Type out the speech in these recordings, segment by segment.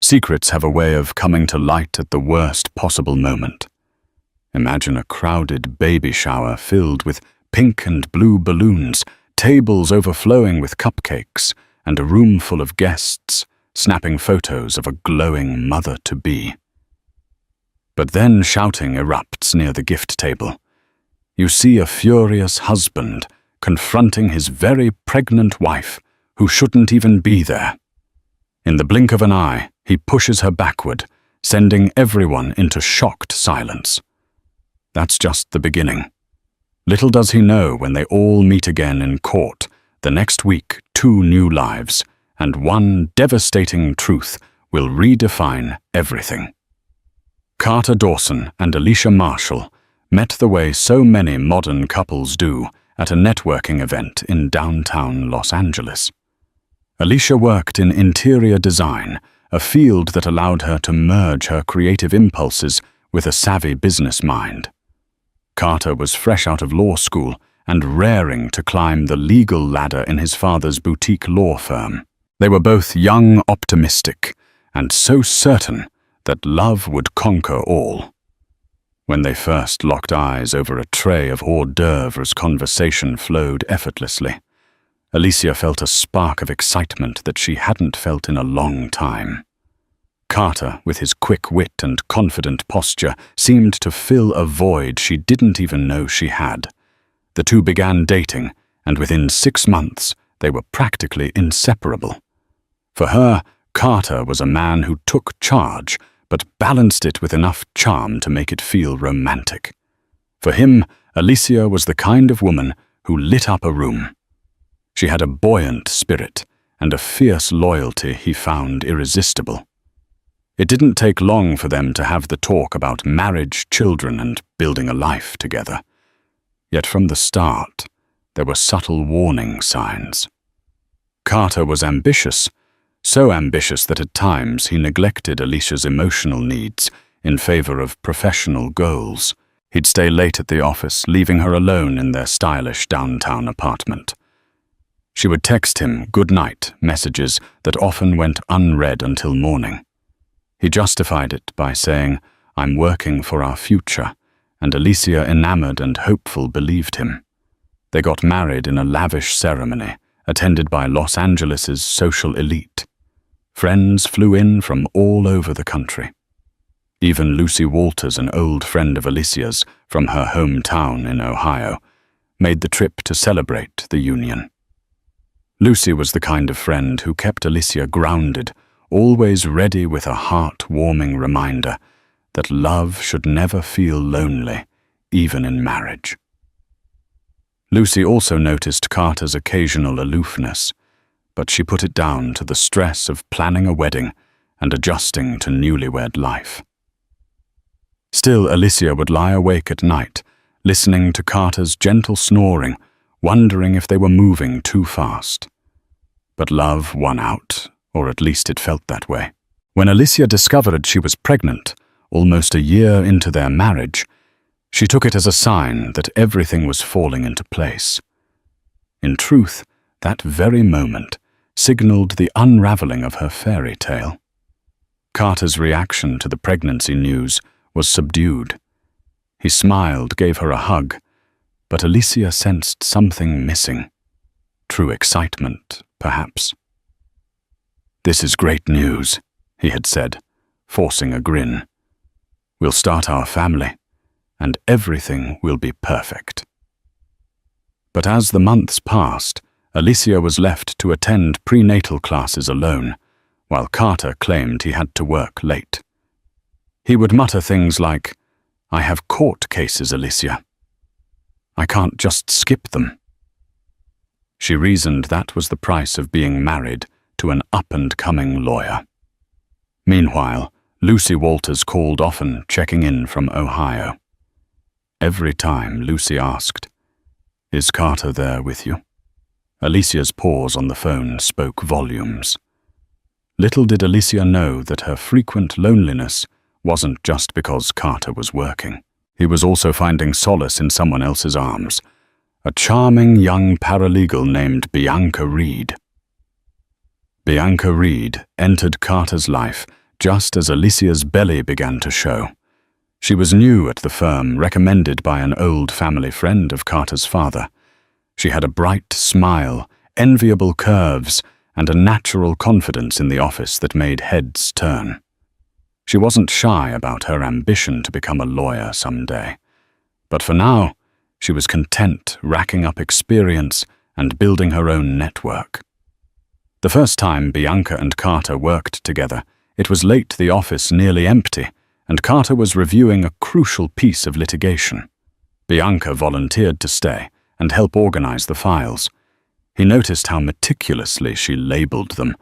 Secrets have a way of coming to light at the worst possible moment. Imagine a crowded baby shower filled with pink and blue balloons, tables overflowing with cupcakes, and a room full of guests snapping photos of a glowing mother-to-be. But then shouting erupts near the gift table. You see a furious husband confronting his very pregnant wife, who shouldn't even be there. In the blink of an eye, he pushes her backward, sending everyone into shocked silence. That's just the beginning. Little does he know when they all meet again in court, the next week 2 new lives, and one devastating truth will redefine everything. Carter Dawson and Alicia Marshall met the way so many modern couples do at a networking event in downtown Los Angeles. Alicia worked in interior design, a field that allowed her to merge her creative impulses with a savvy business mind. Carter was fresh out of law school and raring to climb the legal ladder in his father's boutique law firm. They were both young, optimistic, and so certain that love would conquer all. When they first locked eyes over a tray of hors d'oeuvres, conversation flowed effortlessly. Alicia felt a spark of excitement that she hadn't felt in a long time. Carter, with his quick wit and confident posture, seemed to fill a void she didn't even know she had. The two began dating, and within 6 months, they were practically inseparable. For her, Carter was a man who took charge, but balanced it with enough charm to make it feel romantic. For him, Alicia was the kind of woman who lit up a room. She had a buoyant spirit and a fierce loyalty he found irresistible. It didn't take long for them to have the talk about marriage, children, and building a life together. Yet from the start, there were subtle warning signs. Carter was ambitious, so ambitious that at times he neglected Alicia's emotional needs in favor of professional goals. He'd stay late at the office, leaving her alone in their stylish downtown apartment. She would text him good-night messages that often went unread until morning. He justified it by saying, "I'm working for our future," and Alicia, enamored and hopeful, believed him. They got married in a lavish ceremony, attended by Los Angeles's social elite. Friends flew in from all over the country. Even Lucy Walters, an old friend of Alicia's from her hometown in Ohio, made the trip to celebrate the union. Lucy was the kind of friend who kept Alicia grounded, always ready with a heart-warming reminder that love should never feel lonely, even in marriage. Lucy also noticed Carter's occasional aloofness, but she put it down to the stress of planning a wedding and adjusting to newlywed life. Still, Alicia would lie awake at night, listening to Carter's gentle snoring, wondering if they were moving too fast. But love won out, or at least it felt that way. When Alicia discovered she was pregnant, almost a year into their marriage, she took it as a sign that everything was falling into place. In truth, that very moment signaled the unraveling of her fairy tale. Carter's reaction to the pregnancy news was subdued. He smiled, gave her a hug, but Alicia sensed something missing. True excitement, perhaps. "This is great news," he had said, forcing a grin. "We'll start our family, and everything will be perfect." But as the months passed, Alicia was left to attend prenatal classes alone, while Carter claimed he had to work late. He would mutter things like, "I have court cases, Alicia. I can't just skip them." She reasoned that was the price of being married to an up-and-coming lawyer. Meanwhile, Lucy Walters called often, checking in from Ohio. Every time Lucy asked, "Is Carter there with you?" Alicia's pause on the phone spoke volumes. Little did Alicia know that her frequent loneliness wasn't just because Carter was working. He was also finding solace in someone else's arms, a charming young paralegal named Bianca Reed. Bianca Reed entered Carter's life just as Alicia's belly began to show. She was new at the firm, recommended by an old family friend of Carter's father. She had a bright smile, enviable curves, and a natural confidence in the office that made heads turn. She wasn't shy about her ambition to become a lawyer someday. But for now, she was content racking up experience and building her own network. The first time Bianca and Carter worked together, it was late, the office nearly empty, and Carter was reviewing a crucial piece of litigation. Bianca volunteered to stay and help organize the files. He noticed how meticulously she labeled them,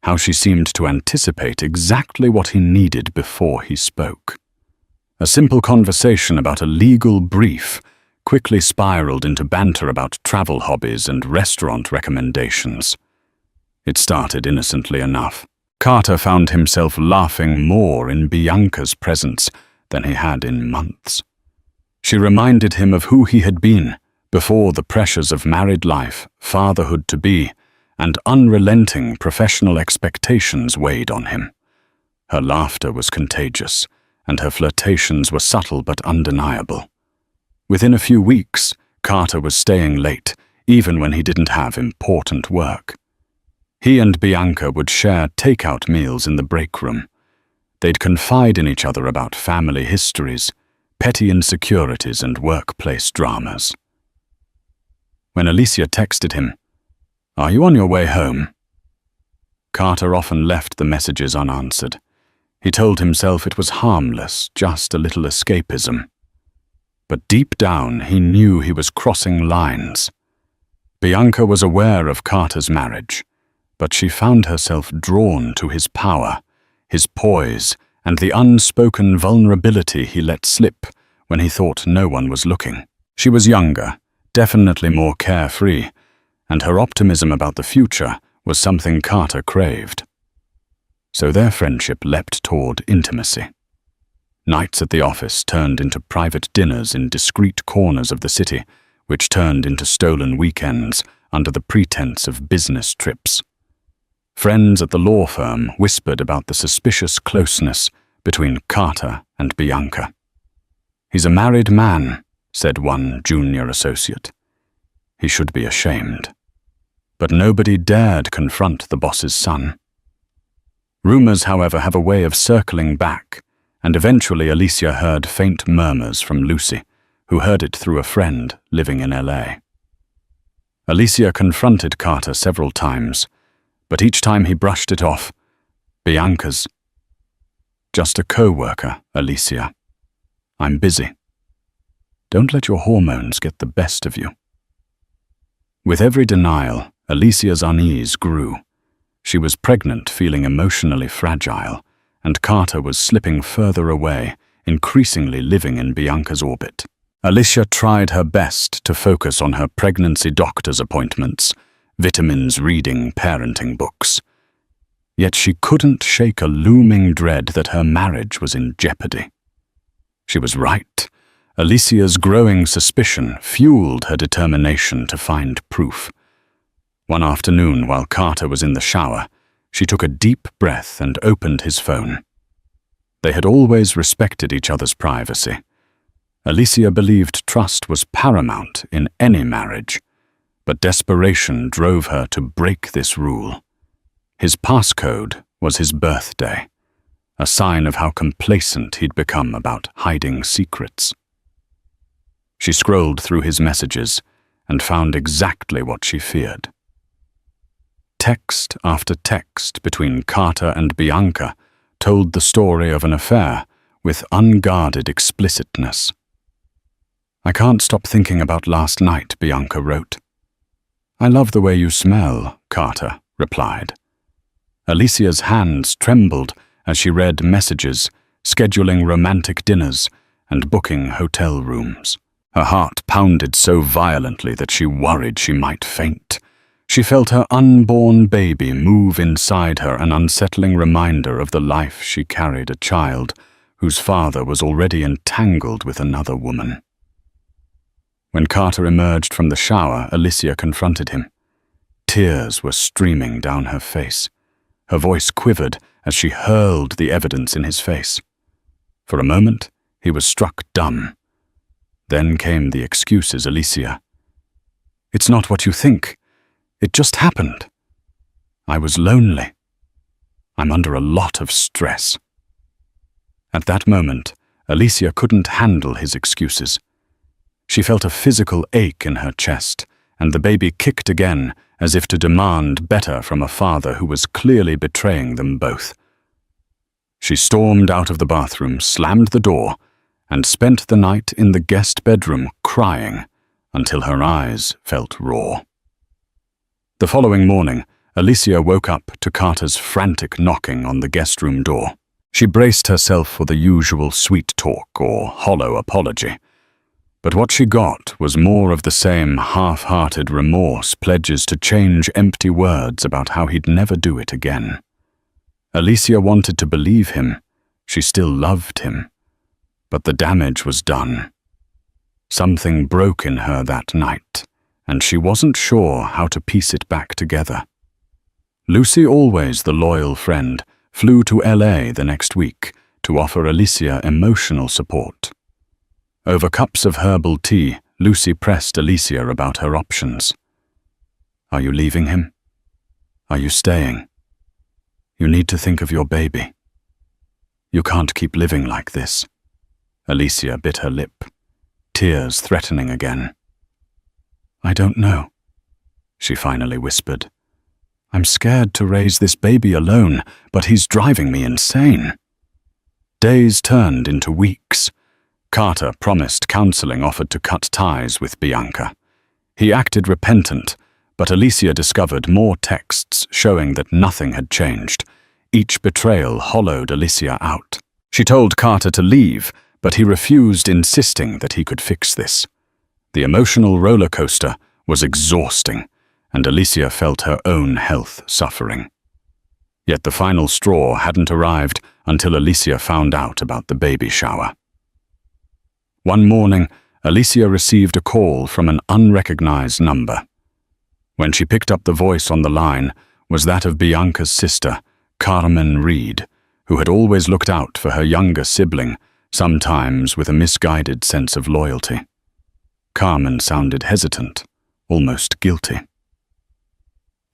how she seemed to anticipate exactly what he needed before he spoke. A simple conversation about a legal brief quickly spiraled into banter about travel hobbies and restaurant recommendations. It started innocently enough. Carter found himself laughing more in Bianca's presence than he had in months. She reminded him of who he had been before the pressures of married life, fatherhood-to-be, and unrelenting professional expectations weighed on him. Her laughter was contagious, and her flirtations were subtle but undeniable. Within a few weeks, Carter was staying late, even when he didn't have important work. He and Bianca would share takeout meals in the break room. They'd confide in each other about family histories, petty insecurities, and workplace dramas. When Alicia texted him, "Are you on your way home?" Carter often left the messages unanswered. He told himself it was harmless, just a little escapism. But deep down, he knew he was crossing lines. Bianca was aware of Carter's marriage, but she found herself drawn to his power, his poise, and the unspoken vulnerability he let slip when he thought no one was looking. She was younger, definitely more carefree, and her optimism about the future was something Carter craved. So their friendship leapt toward intimacy. Nights at the office turned into private dinners in discreet corners of the city, which turned into stolen weekends under the pretense of business trips. Friends at the law firm whispered about the suspicious closeness between Carter and Bianca. "He's a married man," said one junior associate. He should be ashamed. But nobody dared confront the boss's son. Rumors, however, have a way of circling back, and eventually Alicia heard faint murmurs from Lucy, who heard it through a friend living in LA. Alicia confronted Carter several times, but each time he brushed it off. "Bianca's just a co-worker, Alicia. I'm busy. Don't let your hormones get the best of you." With every denial, Alicia's unease grew. She was pregnant, feeling emotionally fragile, and Carter was slipping further away, increasingly living in Bianca's orbit. Alicia tried her best to focus on her pregnancy doctor's appointments, vitamins, reading, parenting books. Yet she couldn't shake a looming dread that her marriage was in jeopardy. She was right. Alicia's growing suspicion fueled her determination to find proof. One afternoon, while Carter was in the shower, she took a deep breath and opened his phone. They had always respected each other's privacy. Alicia believed trust was paramount in any marriage, but desperation drove her to break this rule. His passcode was his birthday, a sign of how complacent he'd become about hiding secrets. She scrolled through his messages and found exactly what she feared. Text after text between Carter and Bianca told the story of an affair with unguarded explicitness. "I can't stop thinking about last night," Bianca wrote. "I love the way you smell," Carter replied. Alicia's hands trembled as she read messages, scheduling romantic dinners and booking hotel rooms. Her heart pounded so violently that she worried she might faint. She felt her unborn baby move inside her, an unsettling reminder of the life she carried, a child whose father was already entangled with another woman. When Carter emerged from the shower, Alicia confronted him. Tears were streaming down her face. Her voice quivered as she hurled the evidence in his face. For a moment, he was struck dumb. Then came the excuses, Alicia. "It's not what you think. It just happened. I was lonely. I'm under a lot of stress." At that moment, Alicia couldn't handle his excuses. She felt a physical ache in her chest, and the baby kicked again, as if to demand better from a father who was clearly betraying them both. She stormed out of the bathroom, slammed the door, and spent the night in the guest bedroom crying until her eyes felt raw. The following morning, Alicia woke up to Carter's frantic knocking on the guest room door. She braced herself for the usual sweet talk or hollow apology. But what she got was more of the same half-hearted remorse, pledges to change empty words about how he'd never do it again. Alicia wanted to believe him. She still loved him. But the damage was done. Something broke in her that night, and she wasn't sure how to piece it back together. Lucy, always the loyal friend, flew to LA the next week to offer Alicia emotional support. Over cups of herbal tea, Lucy pressed Alicia about her options. "Are you leaving him? Are you staying? You need to think of your baby. You can't keep living like this." Alicia bit her lip, tears threatening again. "I don't know," she finally whispered. "I'm scared to raise this baby alone, but he's driving me insane." Days turned into weeks. Carter promised counseling, offered to cut ties with Bianca. He acted repentant, but Alicia discovered more texts showing that nothing had changed. Each betrayal hollowed Alicia out. She told Carter to leave, but he refused, insisting that he could fix this. The emotional roller coaster was exhausting, and Alicia felt her own health suffering. Yet the final straw hadn't arrived until Alicia found out about the baby shower. One morning, Alicia received a call from an unrecognized number. When she picked up the voice on the line was that of Bianca's sister, Carmen Reed, who had always looked out for her younger sibling, sometimes with a misguided sense of loyalty. Carmen sounded hesitant, almost guilty.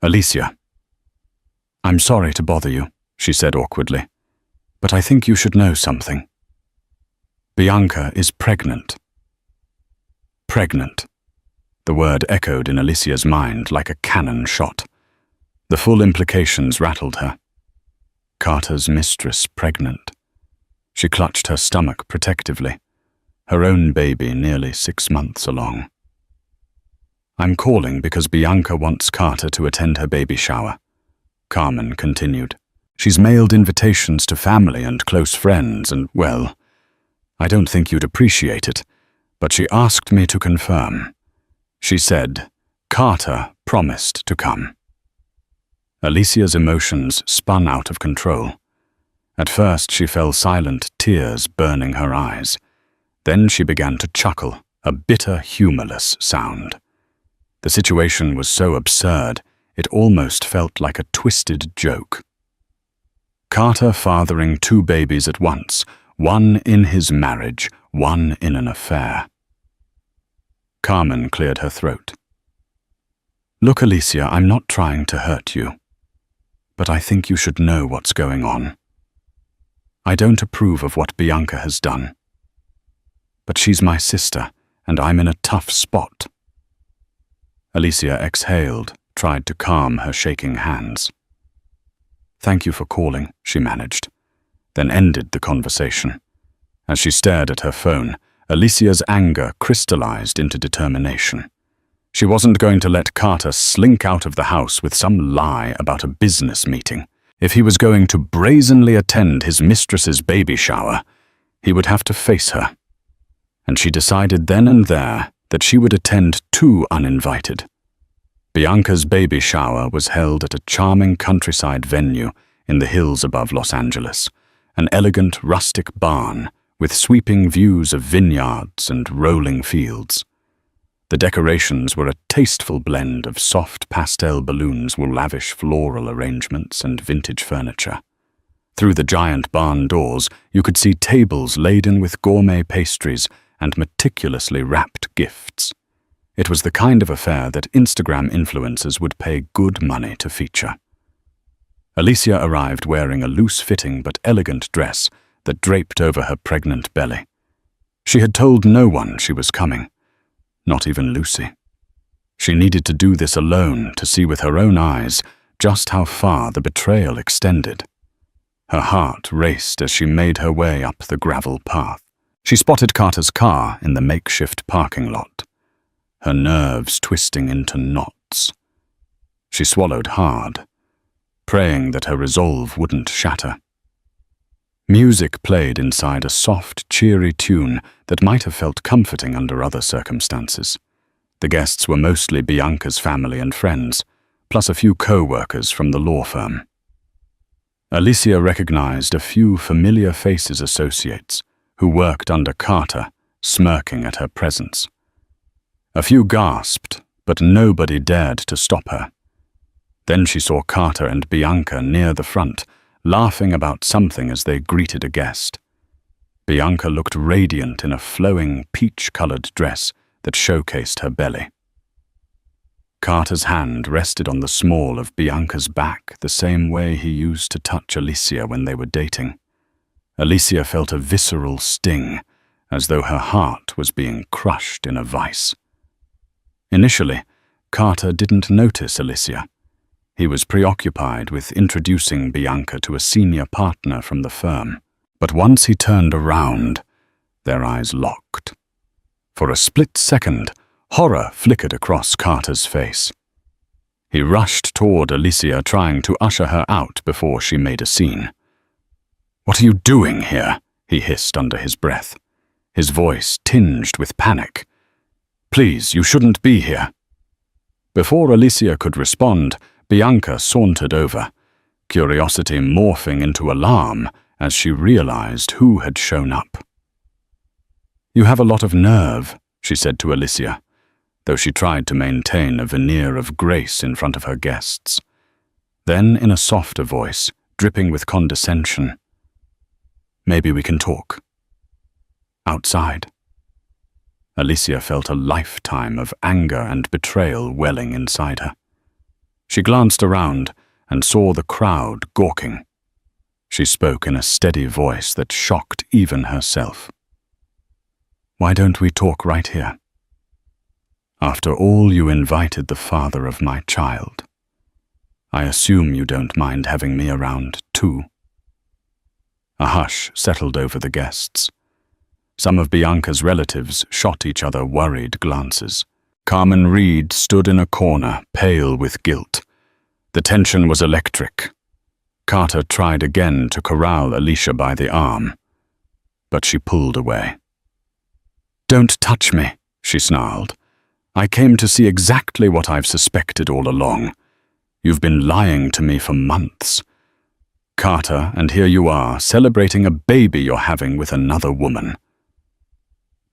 "Alicia, I'm sorry to bother you," she said awkwardly, "but I think you should know something. Bianca is pregnant." Pregnant. The word echoed in Alicia's mind like a cannon shot. The full implications rattled her. Carter's mistress pregnant. She clutched her stomach protectively, her own baby nearly 6 months along. "I'm calling because Bianca wants Carter to attend her baby shower," Carmen continued. "She's mailed invitations to family and close friends and, well, I don't think you'd appreciate it, but she asked me to confirm. She said Carter promised to come." Alicia's emotions spun out of control. At first she fell silent, tears burning her eyes. Then she began to chuckle, a bitter, humorless sound. The situation was so absurd, it almost felt like a twisted joke. Carter fathering 2 babies at once, one in his marriage, one in an affair. Carmen cleared her throat. "Look, Alicia, I'm not trying to hurt you, but I think you should know what's going on. I don't approve of what Bianca has done. But she's my sister, and I'm in a tough spot." Alicia exhaled, tried to calm her shaking hands. "Thank you for calling," she managed, then ended the conversation. As she stared at her phone, Alicia's anger crystallized into determination. She wasn't going to let Carter slink out of the house with some lie about a business meeting. If he was going to brazenly attend his mistress's baby shower, he would have to face her. And she decided then and there that she would attend 2 uninvited. Bianca's baby shower was held at a charming countryside venue in the hills above Los Angeles, an elegant rustic barn with sweeping views of vineyards and rolling fields. The decorations were a tasteful blend of soft pastel balloons with lavish floral arrangements and vintage furniture. Through the giant barn doors, you could see tables laden with gourmet pastries and meticulously wrapped gifts. It was the kind of affair that Instagram influencers would pay good money to feature. Alicia arrived wearing a loose-fitting but elegant dress that draped over her pregnant belly. She had told no one she was coming, not even Lucy. She needed to do this alone to see with her own eyes just how far the betrayal extended. Her heart raced as she made her way up the gravel path. She spotted Carter's car in the makeshift parking lot, her nerves twisting into knots. She swallowed hard, praying that her resolve wouldn't shatter. Music played inside a soft, cheery tune that might have felt comforting under other circumstances. The guests were mostly Bianca's family and friends, plus a few co-workers from the law firm. Alicia recognized a few familiar faces associates who worked under Carter, smirking at her presence. A few gasped, but nobody dared to stop her. Then she saw Carter and Bianca near the front, laughing about something as they greeted a guest. Bianca looked radiant in a flowing, peach-colored dress that showcased her belly. Carter's hand rested on the small of Bianca's back the same way he used to touch Alicia when they were dating. Alicia felt a visceral sting, as though her heart was being crushed in a vice. Initially, Carter didn't notice Alicia. He was preoccupied with introducing Bianca to a senior partner from the firm. But once he turned around, their eyes locked. For a split second, horror flickered across Carter's face. He rushed toward Alicia, trying to usher her out before she made a scene. "What are you doing here?" he hissed under his breath, his voice tinged with panic. "Please, you shouldn't be here." Before Alicia could respond, Bianca sauntered over, curiosity morphing into alarm as she realized who had shown up. "You have a lot of nerve," she said to Alicia, though she tried to maintain a veneer of grace in front of her guests. Then, in a softer voice, dripping with condescension, "Maybe we can talk. Outside." Alicia felt a lifetime of anger and betrayal welling inside her. She glanced around and saw the crowd gawking. She spoke in a steady voice that shocked even herself. "Why don't we talk right here? After all, you invited the father of my child. I assume you don't mind having me around, too." A hush settled over the guests. Some of Bianca's relatives shot each other worried glances. Carmen Reed stood in a corner, pale with guilt. The tension was electric. Carter tried again to corral Alicia by the arm, but she pulled away. "Don't touch me," she snarled. "I came to see exactly what I've suspected all along. You've been lying to me for months. Carter, and here you are, celebrating a baby you're having with another woman."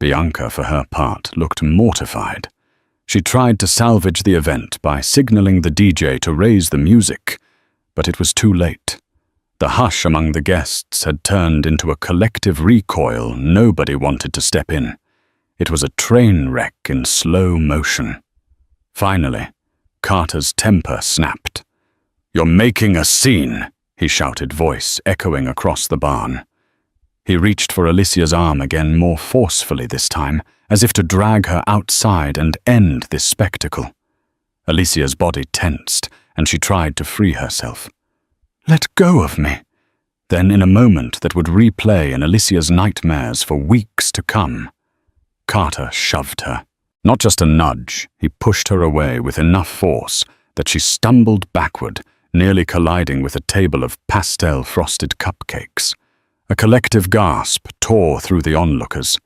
Bianca, for her part, looked mortified. She tried to salvage the event by signaling the DJ to raise the music, but it was too late. The hush among the guests had turned into a collective recoil nobody wanted to step in. It was a train wreck in slow motion. Finally, Carter's temper snapped. "You're making a scene," he shouted, voice echoing across the barn. He reached for Alicia's arm again, more forcefully this time, as if to drag her outside and end this spectacle. Alicia's body tensed, and she tried to free herself. "Let go of me." Then, in a moment that would replay in Alicia's nightmares for weeks to come, Carter shoved her. Not just a nudge, he pushed her away with enough force that she stumbled backward, nearly colliding with a table of pastel-frosted cupcakes. A collective gasp tore through the onlookers.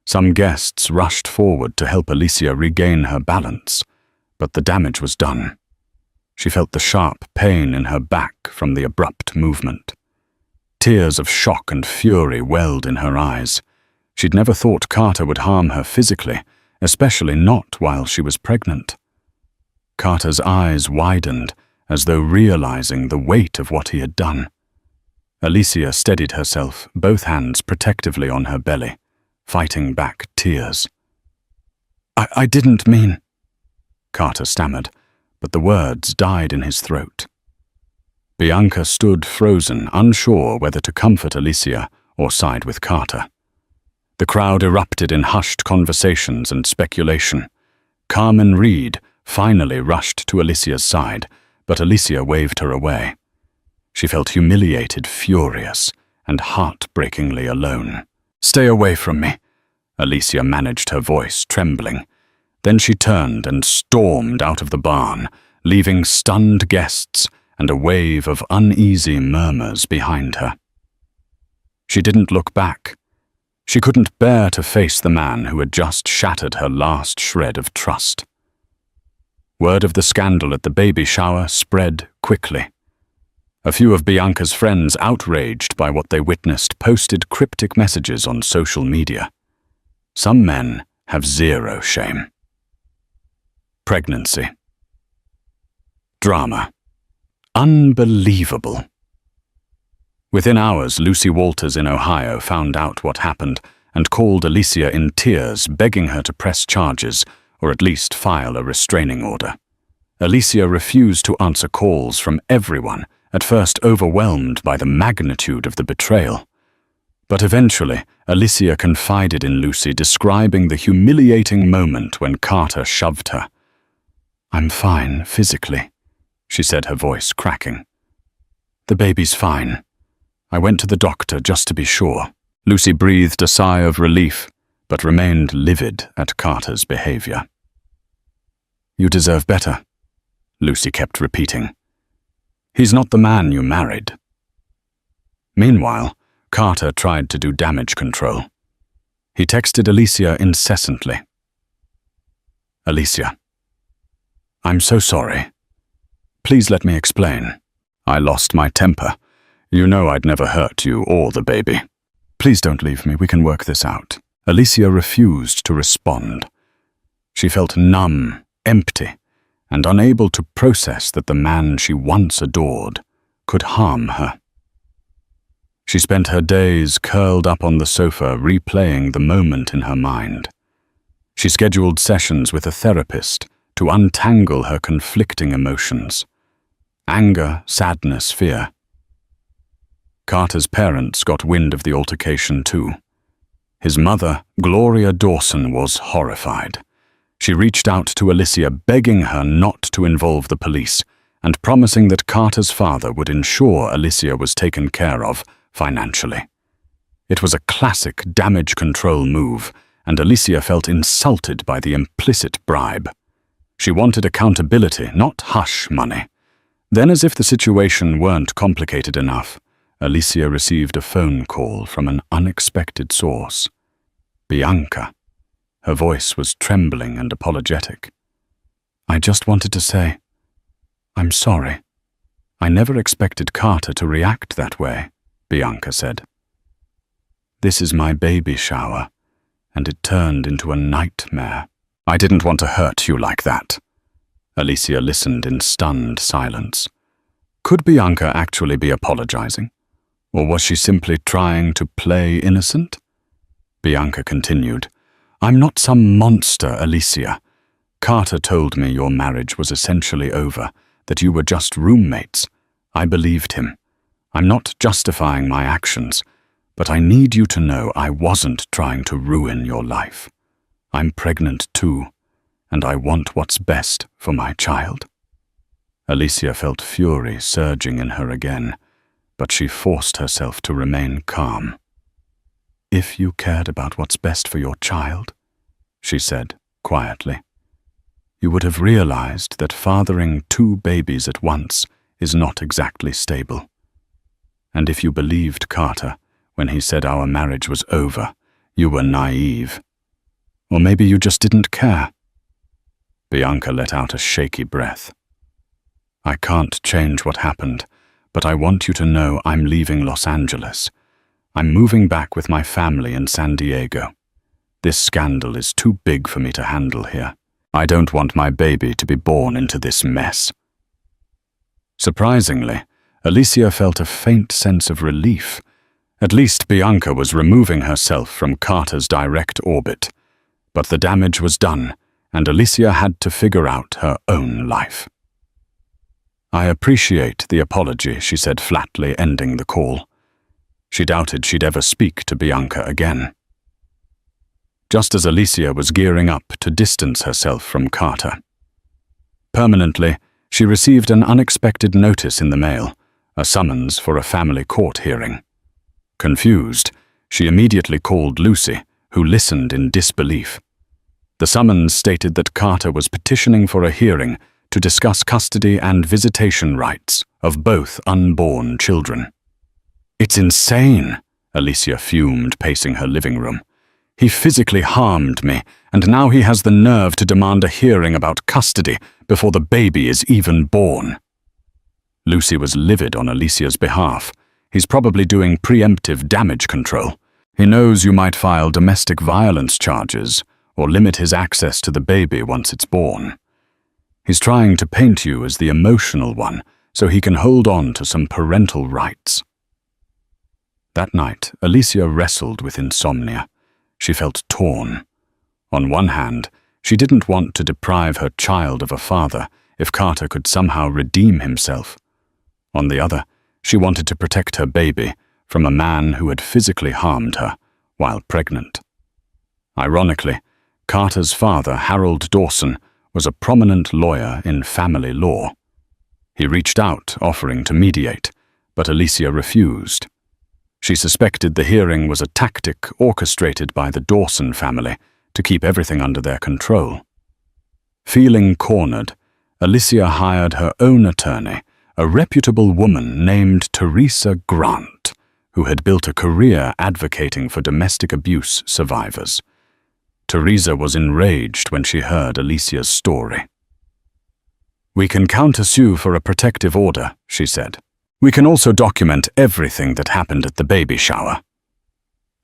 Some guests rushed forward to help Alicia regain her balance, but the damage was done. She felt the sharp pain in her back from the abrupt movement. Tears of shock and fury welled in her eyes. She'd never thought Carter would harm her physically, especially not while she was pregnant. Carter's eyes widened, as though realizing the weight of what he had done. Alicia steadied herself, both hands protectively on her belly, fighting back tears. I didn't mean," Carter stammered, but the words died in his throat. Bianca stood frozen, unsure whether to comfort Alicia or side with Carter. The crowd erupted in hushed conversations and speculation. Carmen Reed finally rushed to Alicia's side, but Alicia waved her away. She felt humiliated, furious, and heartbreakingly alone. "Stay away from me," Alicia managed, her voice trembling. Then she turned and stormed out of the barn, leaving stunned guests and a wave of uneasy murmurs behind her. She didn't look back. She couldn't bear to face the man who had just shattered her last shred of trust. Word of the scandal at the baby shower spread quickly. A few of Bianca's friends, outraged by what they witnessed, posted cryptic messages on social media. Some men have zero shame. Pregnancy. Drama. Unbelievable. Within hours, Lucy Walters in Ohio found out what happened and called Alicia in tears, begging her to press charges or at least file a restraining order. Alicia refused to answer calls from everyone, at first overwhelmed by the magnitude of the betrayal. But eventually, Alicia confided in Lucy, describing the humiliating moment when Carter shoved her. "I'm fine, physically," she said, her voice cracking. "The baby's fine. I went to the doctor just to be sure." Lucy breathed a sigh of relief, but remained livid at Carter's behavior. "You deserve better," Lucy kept repeating. "He's not the man you married." Meanwhile, Carter tried to do damage control. He texted Alicia incessantly. "Alicia, I'm so sorry. Please let me explain. I lost my temper. You know I'd never hurt you or the baby. Please don't leave me, we can work this out." Alicia refused to respond. She felt numb, empty, and unable to process that the man she once adored could harm her. She spent her days curled up on the sofa, replaying the moment in her mind. She scheduled sessions with a therapist to untangle her conflicting emotions: anger, sadness, fear. Carter's parents got wind of the altercation too. His mother, Gloria Dawson, was horrified. She reached out to Alicia, begging her not to involve the police and promising that Carter's father would ensure Alicia was taken care of financially. It was a classic damage control move, and Alicia felt insulted by the implicit bribe. She wanted accountability, not hush money. Then, as if the situation weren't complicated enough, Alicia received a phone call from an unexpected source. Bianca. Her voice was trembling and apologetic. "I just wanted to say, I'm sorry. I never expected Carter to react that way," Bianca said. "This is my baby shower, and it turned into a nightmare. I didn't want to hurt you like that." Alicia listened in stunned silence. Could Bianca actually be apologizing? Or was she simply trying to play innocent? Bianca continued, "I'm not some monster, Alicia. Carter told me your marriage was essentially over, that you were just roommates. I believed him. I'm not justifying my actions, but I need you to know I wasn't trying to ruin your life. I'm pregnant too, and I want what's best for my child." Alicia felt fury surging in her again, but she forced herself to remain calm. "If you cared about what's best for your child," she said quietly, "you would have realized that fathering 2 babies at once is not exactly stable. And if you believed Carter when he said our marriage was over, you were naive. Or maybe you just didn't care." Bianca let out a shaky breath. "I can't change what happened, but I want you to know I'm leaving Los Angeles. I'm moving back with my family in San Diego. This scandal is too big for me to handle here. I don't want my baby to be born into this mess." Surprisingly, Alicia felt a faint sense of relief. At least Bianca was removing herself from Carter's direct orbit. But the damage was done, and Alicia had to figure out her own life. "I appreciate the apology," she said flatly, ending the call. She doubted she'd ever speak to Bianca again. Just as Alicia was gearing up to distance herself from Carter. Permanently, she received an unexpected notice in the mail, a summons for a family court hearing. Confused, she immediately called Lucy, who listened in disbelief. The summons stated that Carter was petitioning for a hearing to discuss custody and visitation rights of both unborn children. "It's insane," Alicia fumed, pacing her living room. "He physically harmed me, and now he has the nerve to demand a hearing about custody before the baby is even born." Lucy was livid on Alicia's behalf. "He's probably doing preemptive damage control. He knows you might file domestic violence charges or limit his access to the baby once it's born. He's trying to paint you as the emotional one so he can hold on to some parental rights." That night, Alicia wrestled with insomnia. She felt torn. On one hand, she didn't want to deprive her child of a father if Carter could somehow redeem himself. On the other, she wanted to protect her baby from a man who had physically harmed her while pregnant. Ironically, Carter's father, Harold Dawson, was a prominent lawyer in family law. He reached out, offering to mediate, but Alicia refused. She suspected the hearing was a tactic orchestrated by the Dawson family to keep everything under their control. Feeling cornered, Alicia hired her own attorney, a reputable woman named Teresa Grant, who had built a career advocating for domestic abuse survivors. Teresa was enraged when she heard Alicia's story. "We can countersue for a protective order," she said. "We can also document everything that happened at the baby shower."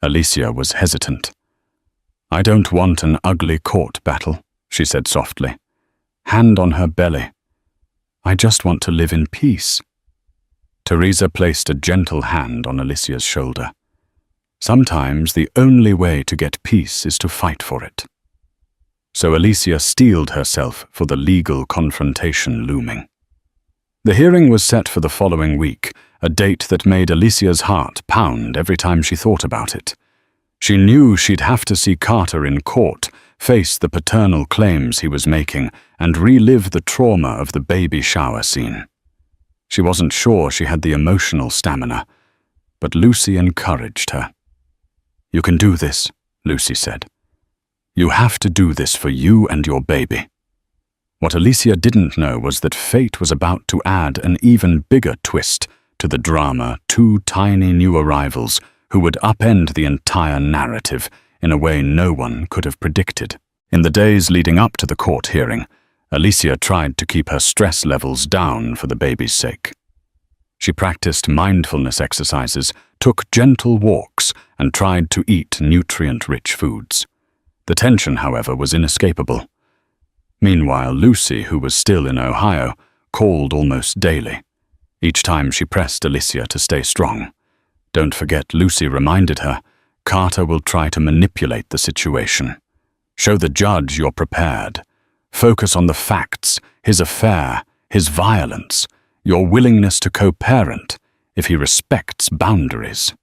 Alicia was hesitant. "I don't want an ugly court battle," she said softly, hand on her belly. "I just want to live in peace." Teresa placed a gentle hand on Alicia's shoulder. "Sometimes the only way to get peace is to fight for it." So Alicia steeled herself for the legal confrontation looming. The hearing was set for the following week, a date that made Alicia's heart pound every time she thought about it. She knew she'd have to see Carter in court, face the paternal claims he was making, and relive the trauma of the baby shower scene. She wasn't sure she had the emotional stamina, but Lucy encouraged her. "You can do this," Lucy said. "You have to do this for you and your baby." What Alicia didn't know was that fate was about to add an even bigger twist to the drama, two tiny new arrivals who would upend the entire narrative in a way no one could have predicted. In the days leading up to the court hearing, Alicia tried to keep her stress levels down for the baby's sake. She practiced mindfulness exercises, took gentle walks, and tried to eat nutrient-rich foods. The tension, however, was inescapable. Meanwhile, Lucy, who was still in Ohio, called almost daily. Each time she pressed Alicia to stay strong. "Don't forget," Lucy reminded her, "Carter will try to manipulate the situation. Show the judge you're prepared. Focus on the facts, his affair, his violence, your willingness to co-parent if he respects boundaries."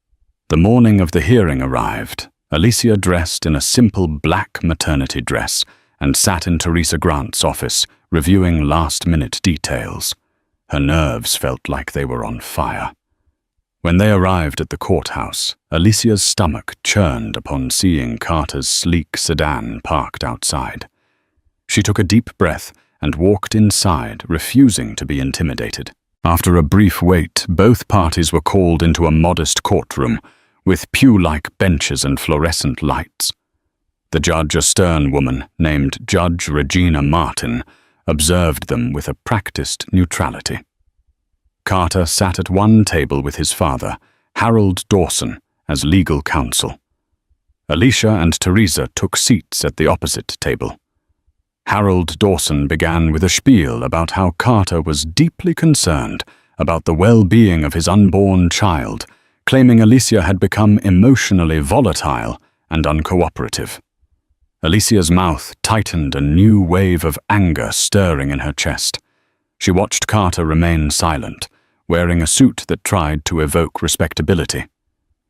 The morning of the hearing arrived. Alicia dressed in a simple black maternity dress and sat in Teresa Grant's office, reviewing last-minute details. Her nerves felt like they were on fire. When they arrived at the courthouse, Alicia's stomach churned upon seeing Carter's sleek sedan parked outside. She took a deep breath and walked inside, refusing to be intimidated. After a brief wait, both parties were called into a modest courtroom with pew-like benches and fluorescent lights. The judge, a stern woman named Judge Regina Martin, observed them with a practiced neutrality. Carter sat at one table with his father, Harold Dawson, as legal counsel. Alicia and Teresa took seats at the opposite table. Harold Dawson began with a spiel about how Carter was deeply concerned about the well-being of his unborn child, claiming Alicia had become emotionally volatile and uncooperative. Alicia's mouth tightened, a new wave of anger stirring in her chest. She watched Carter remain silent, wearing a suit that tried to evoke respectability.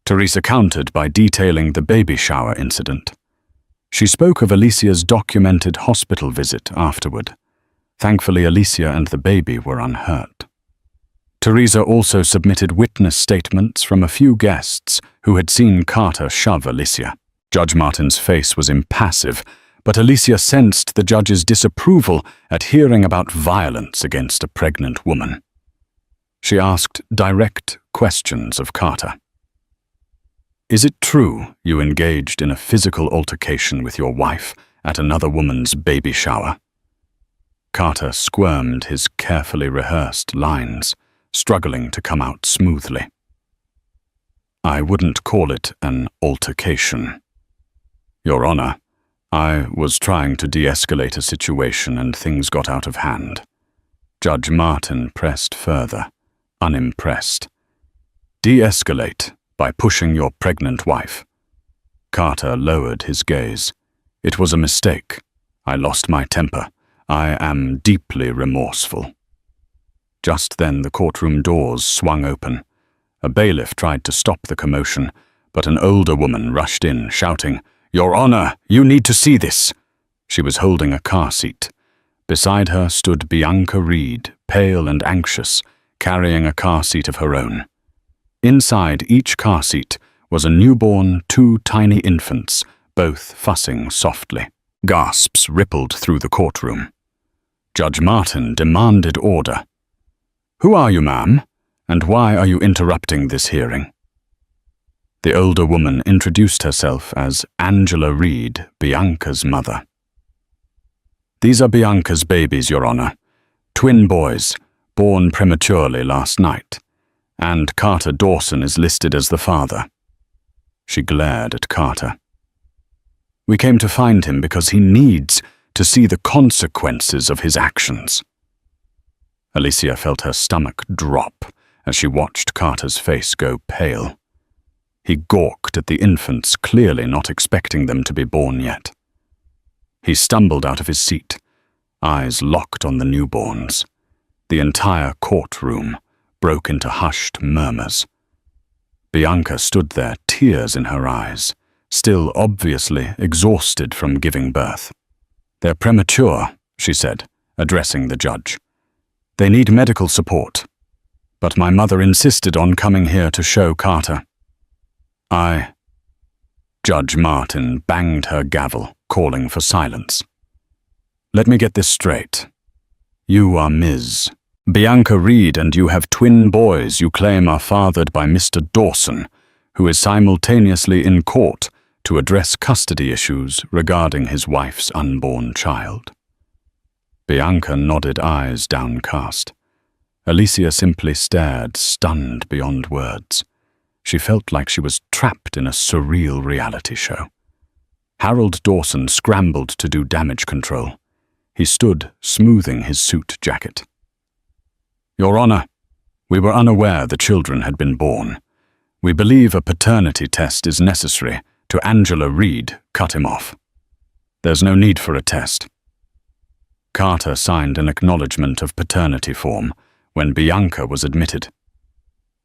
Teresa countered by detailing the baby shower incident. She spoke of Alicia's documented hospital visit afterward. Thankfully, Alicia and the baby were unhurt. Teresa also submitted witness statements from a few guests who had seen Carter shove Alicia. Judge Martin's face was impassive, but Alicia sensed the judge's disapproval at hearing about violence against a pregnant woman. She asked direct questions of Carter. "Is it true you engaged in a physical altercation with your wife at another woman's baby shower?" Carter squirmed his carefully rehearsed lines, struggling to come out smoothly. "I wouldn't call it an altercation. Your Honor, I was trying to de-escalate a situation and things got out of hand." Judge Martin pressed further, unimpressed. "De-escalate by pushing your pregnant wife." Carter lowered his gaze. "It was a mistake. I lost my temper. I am deeply remorseful." Just then the courtroom doors swung open. A bailiff tried to stop the commotion, but an older woman rushed in, shouting, "Your Honor, you need to see this." She was holding a car seat. Beside her stood Bianca Reed, pale and anxious, carrying a car seat of her own. Inside each car seat was a newborn, two tiny infants, both fussing softly. Gasps rippled through the courtroom. Judge Martin demanded order. "Who are you, ma'am? And why are you interrupting this hearing?" The older woman introduced herself as Angela Reed, Bianca's mother. "These are Bianca's babies, Your Honor. Twin boys, born prematurely last night. And Carter Dawson is listed as the father." She glared at Carter. "We came to find him because he needs to see the consequences of his actions." Alicia felt her stomach drop as she watched Carter's face go pale. He gawked at the infants, clearly not expecting them to be born yet. He stumbled out of his seat, eyes locked on the newborns. The entire courtroom broke into hushed murmurs. Bianca stood there, tears in her eyes, still obviously exhausted from giving birth. "They're premature," she said, addressing the judge. "They need medical support. But my mother insisted on coming here to show Carter." Judge Martin banged her gavel, calling for silence. "Let me get this straight. You are Ms. Bianca Reed, and you have twin boys you claim are fathered by Mr. Dawson, who is simultaneously in court to address custody issues regarding his wife's unborn child." Bianca nodded, eyes downcast. Alicia simply stared, stunned beyond words. She felt like she was trapped in a surreal reality show. Harold Dawson scrambled to do damage control. He stood, smoothing his suit jacket. "Your Honor, we were unaware the children had been born. We believe a paternity test is necessary to Angela Reed cut him off. There's no need for a test." Carter signed an acknowledgement of paternity form when Bianca was admitted.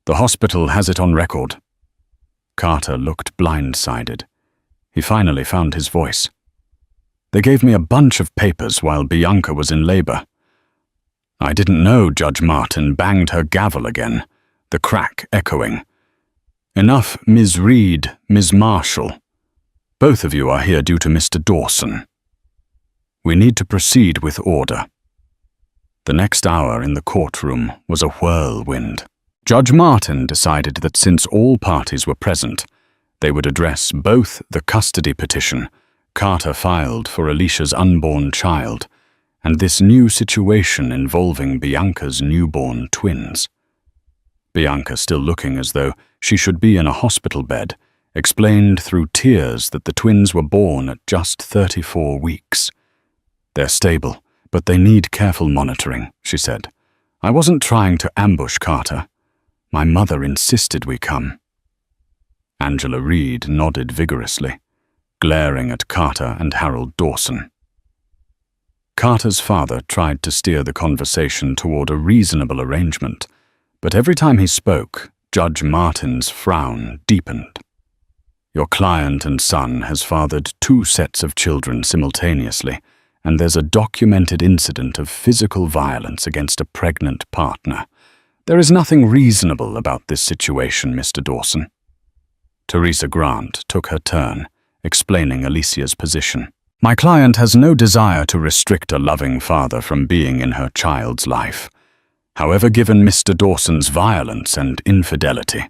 "The hospital has it on record." Carter looked blindsided. He finally found his voice. "They gave me a bunch of papers while Bianca was in labor." "I didn't know," Judge Martin banged her gavel again, the crack echoing. "Enough, Ms. Reed, Ms. Marshall. Both of you are here due to Mr. Dawson. We need to proceed with order." The next hour in the courtroom was a whirlwind. Judge Martin decided that since all parties were present, they would address both the custody petition Carter filed for Alicia's unborn child and this new situation involving Bianca's newborn twins. Bianca, still looking as though she should be in a hospital bed, explained through tears that the twins were born at just 34 weeks. "They're stable, but they need careful monitoring," she said. I wasn't trying to ambush Carter. My mother insisted we come. Angela Reed nodded vigorously, glaring at Carter and Harold Dawson. Carter's father tried to steer the conversation toward a reasonable arrangement, but every time he spoke, Judge Martin's frown deepened. Your client and son has fathered 2 sets of children simultaneously, and there's a documented incident of physical violence against a pregnant partner. There is nothing reasonable about this situation, Mr. Dawson. Teresa Grant took her turn, explaining Alicia's position. My client has no desire to restrict a loving father from being in her child's life. However, given Mr. Dawson's violence and infidelity,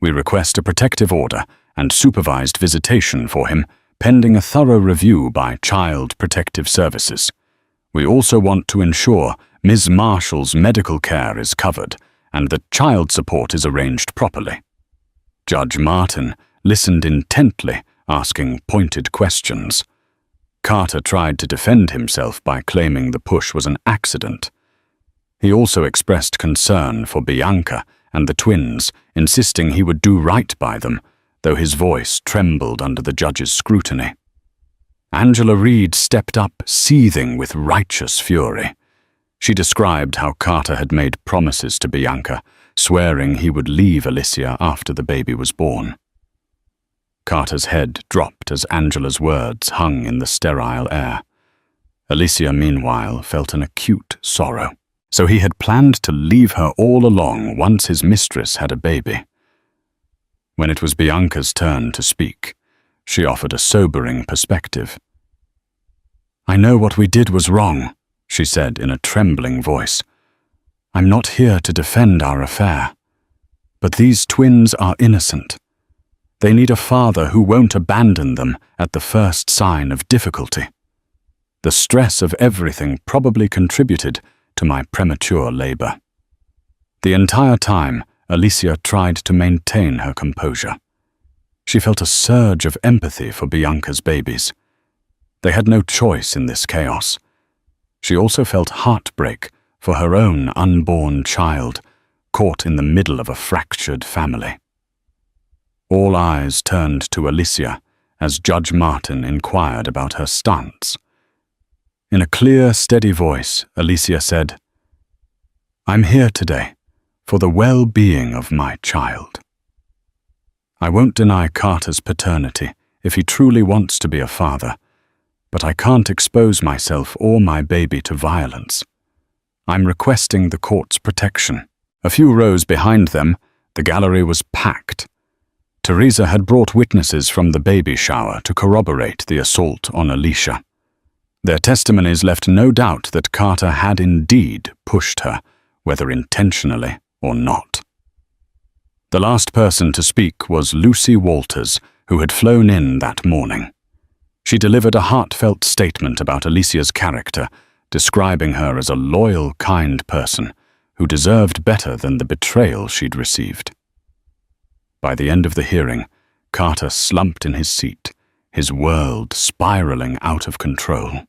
we request a protective order and supervised visitation for him, pending a thorough review by Child Protective Services. We also want to ensure Ms. Marshall's medical care is covered and that child support is arranged properly. Judge Martin listened intently, asking pointed questions. Carter tried to defend himself by claiming the push was an accident. He also expressed concern for Bianca and the twins, insisting he would do right by them, though his voice trembled under the judge's scrutiny. Angela Reed stepped up, seething with righteous fury. She described how Carter had made promises to Bianca, swearing he would leave Alicia after the baby was born. Carter's head dropped as Angela's words hung in the sterile air. Alicia, meanwhile, felt an acute sorrow. So he had planned to leave her all along once his mistress had a baby. When it was Bianca's turn to speak, she offered a sobering perspective. I know what we did was wrong, she said in a trembling voice. I'm not here to defend our affair. But these twins are innocent. They need a father who won't abandon them at the first sign of difficulty. The stress of everything probably contributed to my premature labor. The entire time, Alicia tried to maintain her composure. She felt a surge of empathy for Bianca's babies. They had no choice in this chaos. She also felt heartbreak for her own unborn child, caught in the middle of a fractured family. All eyes turned to Alicia as Judge Martin inquired about her stance. In a clear, steady voice, Alicia said, I'm here today for the well-being of my child. I won't deny Carter's paternity if he truly wants to be a father, but I can't expose myself or my baby to violence. I'm requesting the court's protection. A few rows behind them, the gallery was packed. Teresa had brought witnesses from the baby shower to corroborate the assault on Alicia. Their testimonies left no doubt that Carter had indeed pushed her, whether intentionally or not. The last person to speak was Lucy Walters, who had flown in that morning. She delivered a heartfelt statement about Alicia's character, describing her as a loyal, kind person who deserved better than the betrayal she'd received. By the end of the hearing, Carter slumped in his seat, his world spiraling out of control.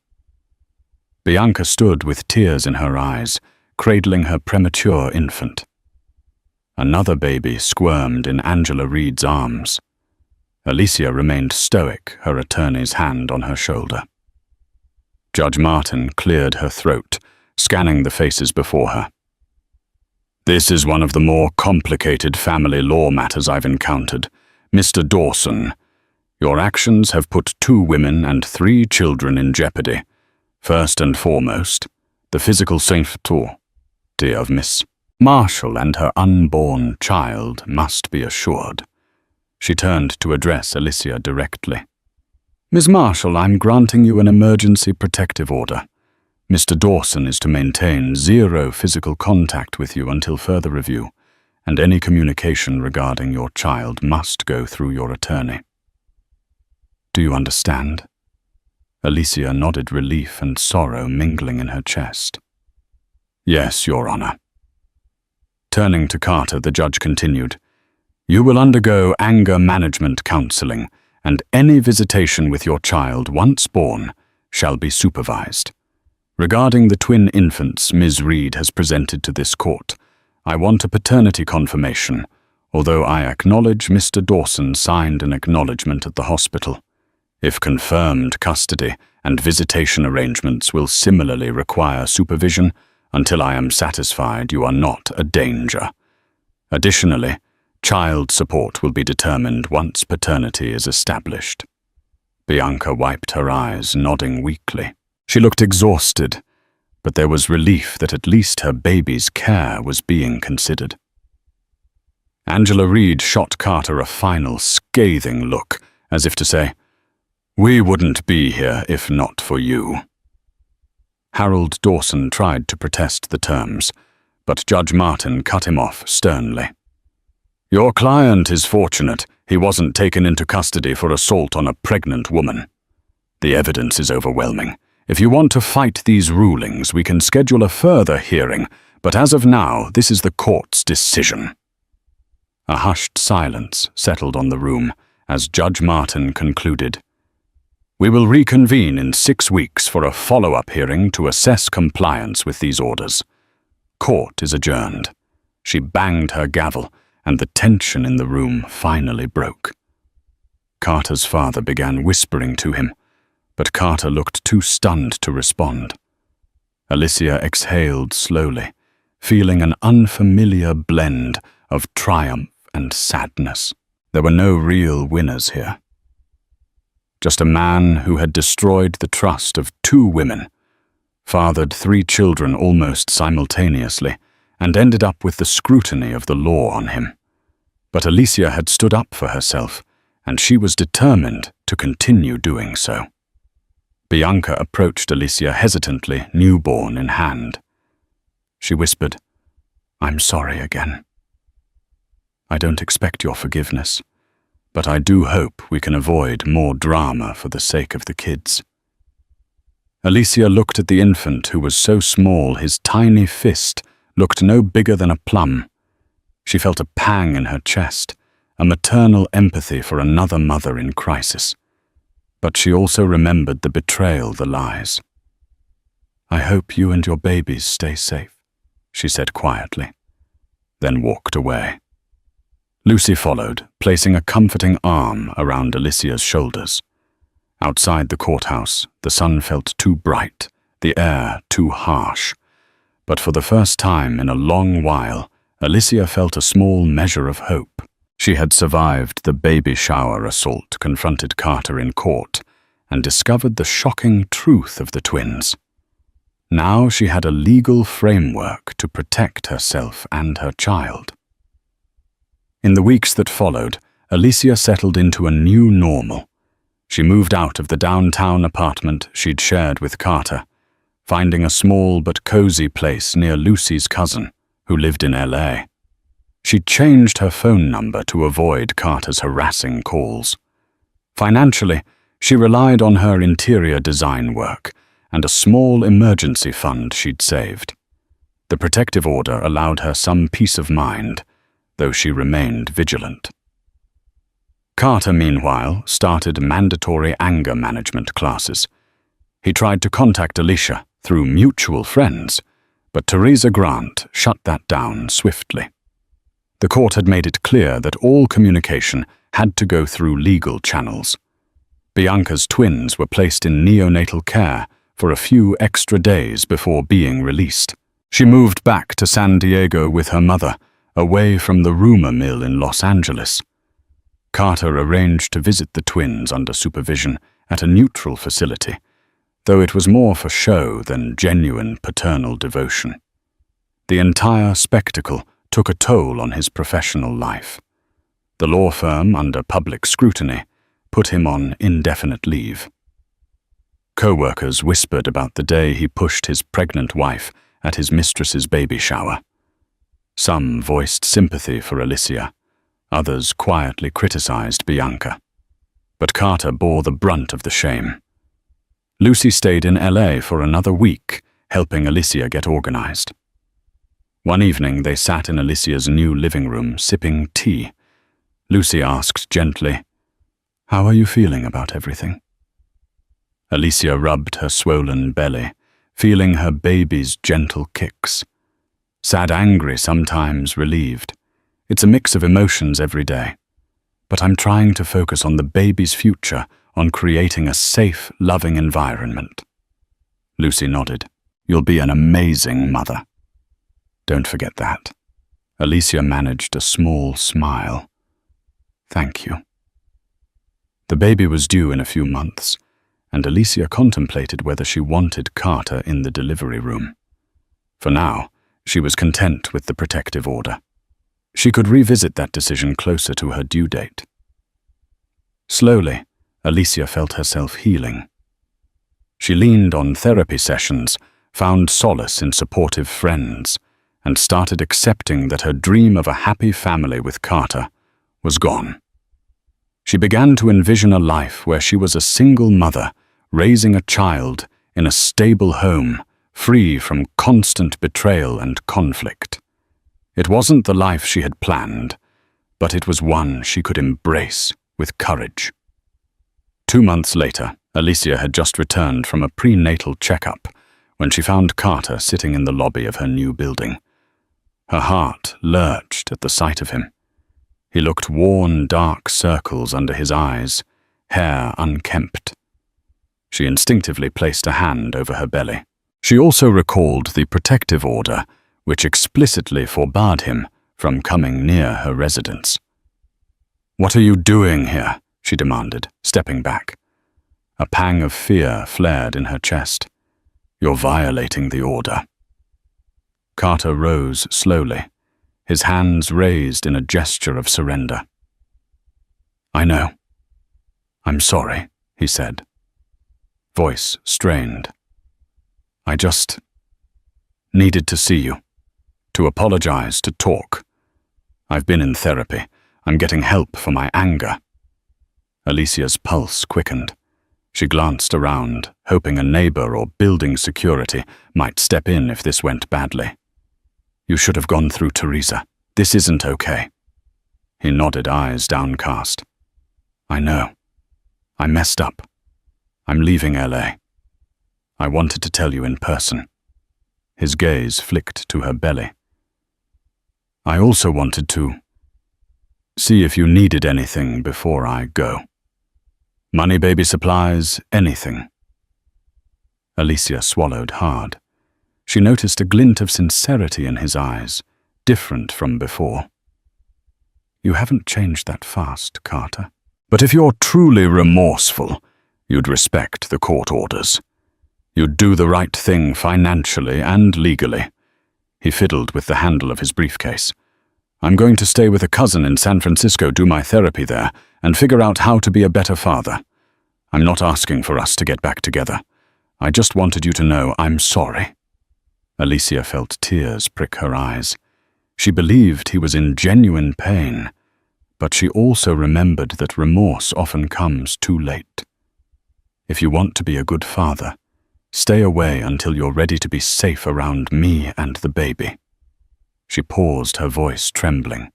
Bianca stood with tears in her eyes, cradling her premature infant. Another baby squirmed in Angela Reed's arms. Alicia remained stoic, her attorney's hand on her shoulder. Judge Martin cleared her throat, scanning the faces before her. This is one of the more complicated family law matters I've encountered. Mr. Dawson, your actions have put 2 women and 3 children in jeopardy. First and foremost, the physical safety of Miss Marshall and her unborn child must be assured. She turned to address Alicia directly. Ms. Marshall, I'm granting you an emergency protective order. Mr. Dawson is to maintain 0 physical contact with you until further review, and any communication regarding your child must go through your attorney. Do you understand? Alicia nodded, relief and sorrow mingling in her chest. Yes, Your Honor. Turning to Carter, the judge continued, You will undergo anger management counseling, and any visitation with your child once born shall be supervised. Regarding the twin infants Ms. Reed has presented to this court, I want a paternity confirmation, although I acknowledge Mr. Dawson signed an acknowledgement at the hospital. If confirmed, custody and visitation arrangements will similarly require supervision until I am satisfied you are not a danger. Additionally, child support will be determined once paternity is established. Bianca wiped her eyes, nodding weakly. She looked exhausted, but there was relief that at least her baby's care was being considered. Angela Reed shot Carter a final scathing look, as if to say, "We wouldn't be here if not for you." Harold Dawson tried to protest the terms, but Judge Martin cut him off sternly. "Your client is fortunate he wasn't taken into custody for assault on a pregnant woman. The evidence is overwhelming. If you want to fight these rulings, we can schedule a further hearing, but as of now, this is the court's decision." A hushed silence settled on the room as Judge Martin concluded, "We will reconvene in 6 weeks for a follow-up hearing to assess compliance with these orders. Court is adjourned." She banged her gavel, and the tension in the room finally broke. Carter's father began whispering to him, but Carter looked too stunned to respond. Alicia exhaled slowly, feeling an unfamiliar blend of triumph and sadness. There were no real winners here. Just a man who had destroyed the trust of 2 women, fathered 3 children almost simultaneously, and ended up with the scrutiny of the law on him. But Alicia had stood up for herself, and she was determined to continue doing so. Bianca approached Alicia hesitantly, newborn in hand. She whispered, "I'm sorry again. I don't expect your forgiveness, but I do hope we can avoid more drama for the sake of the kids." Alicia looked at the infant who was so small his tiny fist looked no bigger than a plum. She felt a pang in her chest, a maternal empathy for another mother in crisis. But she also remembered the betrayal, the lies. "I hope you and your babies stay safe," she said quietly, then walked away. Lucy followed, placing a comforting arm around Alicia's shoulders. Outside the courthouse, the sun felt too bright, the air too harsh. But for the first time in a long while, Alicia felt a small measure of hope. She had survived the baby shower assault, confronted Carter in court, and discovered the shocking truth of the twins. Now she had a legal framework to protect herself and her child. In the weeks that followed, Alicia settled into a new normal. She moved out of the downtown apartment she'd shared with Carter, finding a small but cozy place near Lucy's cousin, who lived in LA. She'd changed her phone number to avoid Carter's harassing calls. Financially, she relied on her interior design work and a small emergency fund she'd saved. The protective order allowed her some peace of mind, though she remained vigilant. Carter, meanwhile, started mandatory anger management classes. He tried to contact Alicia through mutual friends, but Teresa Grant shut that down swiftly. The court had made it clear that all communication had to go through legal channels. Bianca's twins were placed in neonatal care for a few extra days before being released. She moved back to San Diego with her mother, away from the rumor mill in Los Angeles. Carter arranged to visit the twins under supervision at a neutral facility, though it was more for show than genuine paternal devotion. The entire spectacle took a toll on his professional life. The law firm, under public scrutiny, put him on indefinite leave. Co-workers whispered about the day he pushed his pregnant wife at his mistress's baby shower. Some voiced sympathy for Alicia, others quietly criticized Bianca. But Carter bore the brunt of the shame. Lucy stayed in LA for another week, helping Alicia get organized. One evening, they sat in Alicia's new living room, sipping tea. Lucy asked gently, "How are you feeling about everything?" Alicia rubbed her swollen belly, feeling her baby's gentle kicks. Sad, angry, sometimes relieved. It's a mix of emotions every day. But I'm trying to focus on the baby's future, on creating a safe, loving environment. Lucy nodded. You'll be an amazing mother. Don't forget that. Alicia managed a small smile. Thank you. The baby was due in a few months, and Alicia contemplated whether she wanted Carter in the delivery room. For now, she was content with the protective order. She could revisit that decision closer to her due date. Slowly, Alicia felt herself healing. She leaned on therapy sessions, found solace in supportive friends, and started accepting that her dream of a happy family with Carter was gone. She began to envision a life where she was a single mother, raising a child in a stable home, free from constant betrayal and conflict. It wasn't the life she had planned, but it was one she could embrace with courage. 2 months later, Alicia had just returned from a prenatal checkup when she found Carter sitting in the lobby of her new building. Her heart lurched at the sight of him. He looked worn, dark circles under his eyes, hair unkempt. She instinctively placed a hand over her belly. She also recalled the protective order, which explicitly forbade him from coming near her residence. "What are you doing here?" she demanded, stepping back. A pang of fear flared in her chest. "You're violating the order." Carter rose slowly, his hands raised in a gesture of surrender. "I know. I'm sorry," he said, voice strained. "I just needed to see you, to apologize, to talk. I've been in therapy. I'm getting help for my anger." Alicia's pulse quickened. She glanced around, hoping a neighbor or building security might step in if this went badly. "You should have gone through Teresa. This isn't okay." He nodded, eyes downcast. "I know. I messed up. I'm leaving LA. I wanted to tell you in person." His gaze flicked to her belly. "I also wanted to see if you needed anything before I go. Money, baby supplies, anything." Alicia swallowed hard. She noticed a glint of sincerity in his eyes, different from before. "You haven't changed that fast, Carter. But if you're truly remorseful, you'd respect the court orders. You'd do the right thing financially and legally." He fiddled with the handle of his briefcase. "I'm going to stay with a cousin in San Francisco, do my therapy there, and figure out how to be a better father. I'm not asking for us to get back together. I just wanted you to know I'm sorry." Alicia felt tears prick her eyes. She believed he was in genuine pain, but she also remembered that remorse often comes too late. "If you want to be a good father, stay away until you're ready to be safe around me and the baby." She paused, her voice trembling.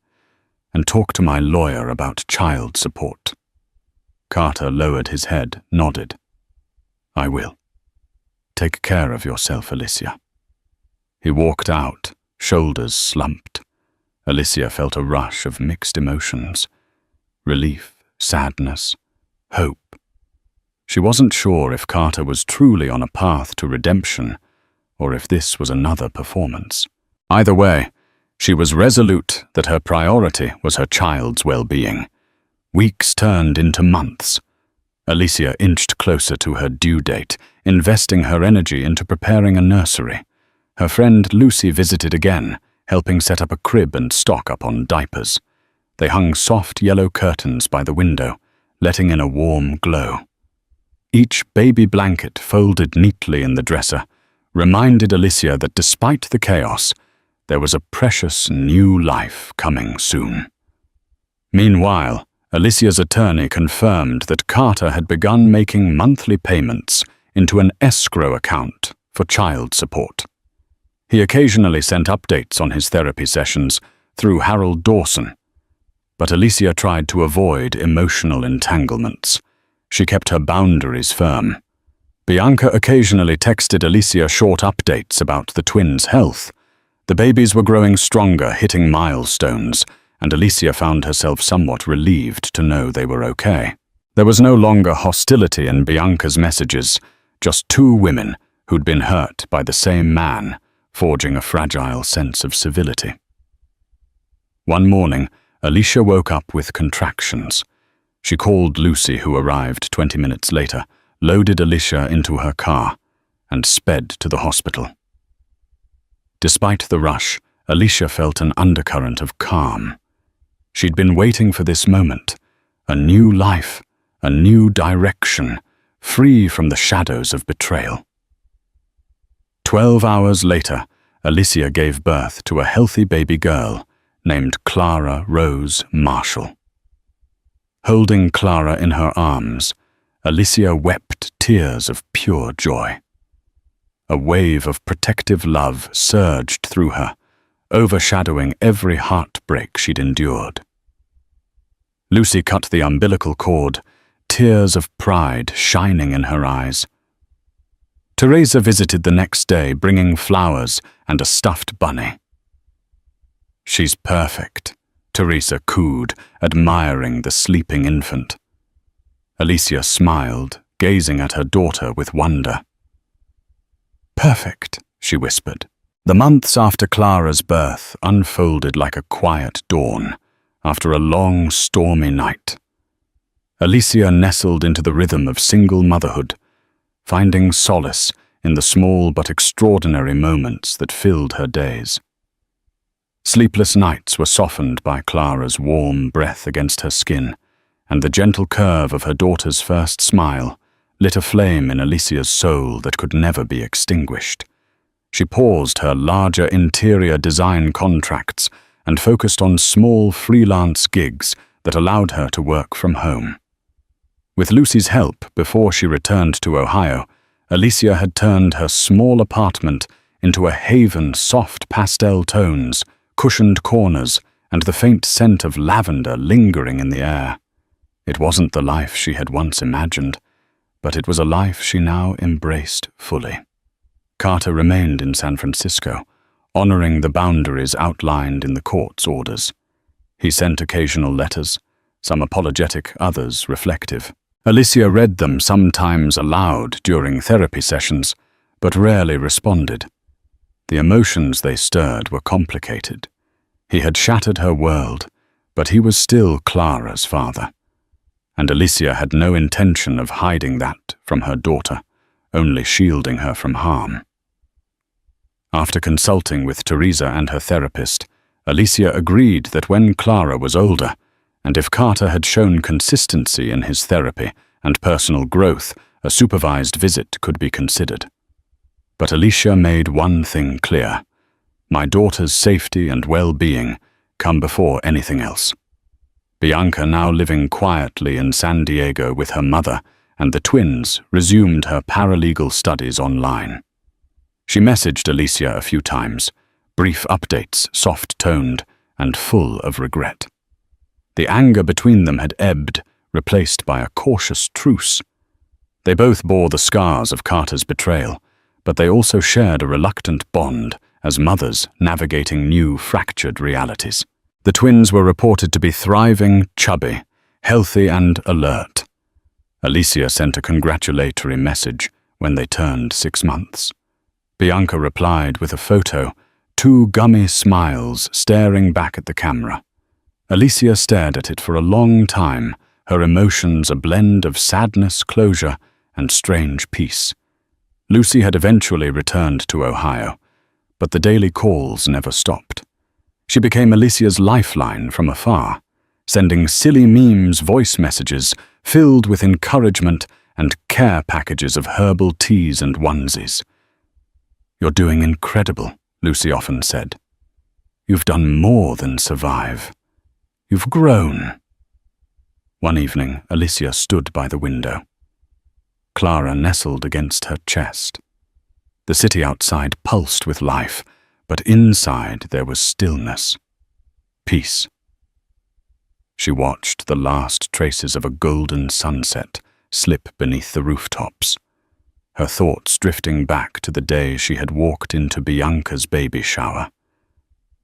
"And talk to my lawyer about child support." Carter lowered his head, nodded. "I will. Take care of yourself, Alicia." He walked out, shoulders slumped. Alicia felt a rush of mixed emotions. Relief, sadness, hope. She wasn't sure if Carter was truly on a path to redemption, or if this was another performance. Either way, she was resolute that her priority was her child's well-being. Weeks turned into months. Alicia inched closer to her due date, investing her energy into preparing a nursery. Her friend Lucy visited again, helping set up a crib and stock up on diapers. They hung soft yellow curtains by the window, letting in a warm glow. Each baby blanket folded neatly in the dresser reminded Alicia that despite the chaos, there was a precious new life coming soon. Meanwhile, Alicia's attorney confirmed that Carter had begun making monthly payments into an escrow account for child support. He occasionally sent updates on his therapy sessions through Harold Dawson, but Alicia tried to avoid emotional entanglements. She kept her boundaries firm. Bianca occasionally texted Alicia short updates about the twins' health. The babies were growing stronger, hitting milestones, and Alicia found herself somewhat relieved to know they were okay. There was no longer hostility in Bianca's messages, just two women who'd been hurt by the same man, forging a fragile sense of civility. One morning, Alicia woke up with contractions. She called Lucy, who arrived 20 minutes later, loaded Alicia into her car, and sped to the hospital. Despite the rush, Alicia felt an undercurrent of calm. She'd been waiting for this moment, a new life, a new direction, free from the shadows of betrayal. 12 hours later, Alicia gave birth to a healthy baby girl named Clara Rose Marshall. Holding Clara in her arms, Alicia wept tears of pure joy. A wave of protective love surged through her, overshadowing every heartbreak she'd endured. Lucy cut the umbilical cord, tears of pride shining in her eyes. Teresa visited the next day, bringing flowers and a stuffed bunny. "She's perfect," Teresa cooed, admiring the sleeping infant. Alicia smiled, gazing at her daughter with wonder. "Perfect," she whispered. The months after Clara's birth unfolded like a quiet dawn after a long, stormy night. Alicia nestled into the rhythm of single motherhood, finding solace in the small but extraordinary moments that filled her days. Sleepless nights were softened by Clara's warm breath against her skin, and the gentle curve of her daughter's first smile lit a flame in Alicia's soul that could never be extinguished. She paused her larger interior design contracts and focused on small freelance gigs that allowed her to work from home. With Lucy's help, before she returned to Ohio, Alicia had turned her small apartment into a haven, soft pastel tones, cushioned corners, and the faint scent of lavender lingering in the air. It wasn't the life she had once imagined, but it was a life she now embraced fully. Carter remained in San Francisco, honoring the boundaries outlined in the court's orders. He sent occasional letters, some apologetic, others reflective. Alicia read them sometimes aloud during therapy sessions, but rarely responded. The emotions they stirred were complicated. He had shattered her world, but he was still Clara's father. And Alicia had no intention of hiding that from her daughter, only shielding her from harm. After consulting with Teresa and her therapist, Alicia agreed that when Clara was older, and if Carter had shown consistency in his therapy and personal growth, a supervised visit could be considered. But Alicia made one thing clear: my daughter's safety and well-being come before anything else. Bianca, now living quietly in San Diego with her mother, and the twins resumed her paralegal studies online. She messaged Alicia a few times, brief updates, soft-toned and full of regret. The anger between them had ebbed, replaced by a cautious truce. They both bore the scars of Carter's betrayal, but they also shared a reluctant bond as mothers navigating new fractured realities. The twins were reported to be thriving, chubby, healthy and alert. Alicia sent a congratulatory message when they turned 6 months. Bianca replied with a photo, two gummy smiles staring back at the camera. Alicia stared at it for a long time, her emotions a blend of sadness, closure, and strange peace. Lucy had eventually returned to Ohio, but the daily calls never stopped. She became Alicia's lifeline from afar, sending silly memes, voice messages filled with encouragement and care packages of herbal teas and onesies. "You're doing incredible," Lucy often said. "You've done more than survive. You've grown." One evening, Alicia stood by the window. Clara nestled against her chest. The city outside pulsed with life, but inside there was stillness, peace. She watched the last traces of a golden sunset slip beneath the rooftops. her thoughts drifting back to the day she had walked into Bianca's baby shower.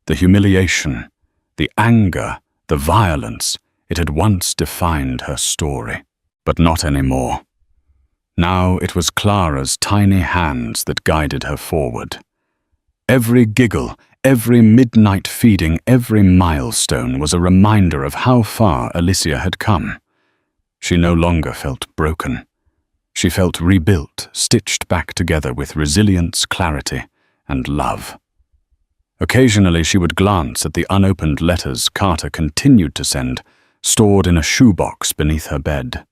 The humiliation, the anger, the violence, it had once defined her story, but not anymore. Now it was Clara's tiny hands that guided her forward. Every giggle, every midnight feeding, every milestone was a reminder of how far Alicia had come. She no longer felt broken. She felt rebuilt, stitched back together with resilience, clarity, and love. Occasionally she would glance at the unopened letters Carter continued to send, stored in a shoebox beneath her bed.